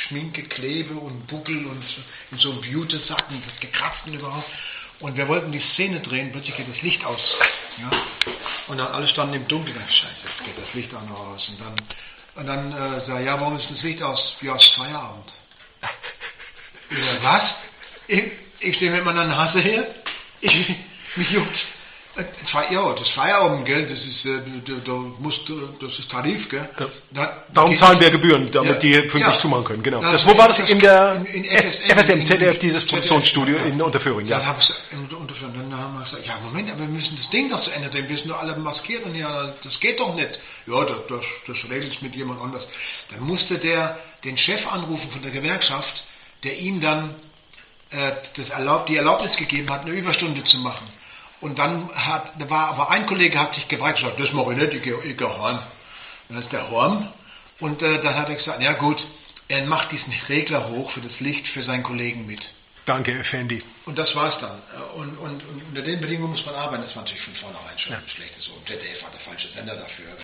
Schminke, Klebe und Buckel und in so einem Beauty-Sack und das gekratzt und überhaupt. Und wir wollten die Szene drehen, plötzlich geht das Licht aus. Ja? Und dann alle standen im Dunkeln. Scheiße, jetzt geht das Licht auch noch aus. Und dann sag ich, ja, warum ist das Licht aus? Wie aus Feierabend. Ich sag, was? Ich stehe mit meiner Nase her. Mich juckt. Ja, das Feierabend, gell, das ist, das ist Tarif, gell. Ja. Darum zahlen wir Gebühren, damit die pünktlich zumachen können, genau. Wo war das? In der FSM, ZDF, dieses Produktionsstudio in Unterföhring, ja. Dann habe ich dann haben wir gesagt, ja Moment, aber wir müssen das Ding noch zu Ende drehen, wir sind doch alle maskiert und ja, das geht doch nicht. Ja, das regelt es mit jemand anders. Dann musste der den Chef anrufen von der Gewerkschaft, der ihm dann die Erlaubnis gegeben hat, eine Überstunde zu machen. Und dann war aber ein Kollege hat sich gewagt und gesagt, das mache ich nicht, ich gehe heim. Das ist der Horn. Und dann hat er gesagt, ja gut, er macht diesen Regler hoch für das Licht für seinen Kollegen mit. Danke, Effendi. Und das war's dann. Und unter den Bedingungen muss man arbeiten. Das war natürlich von vornherein schon schlecht. So, ZDF war der falsche Sender dafür.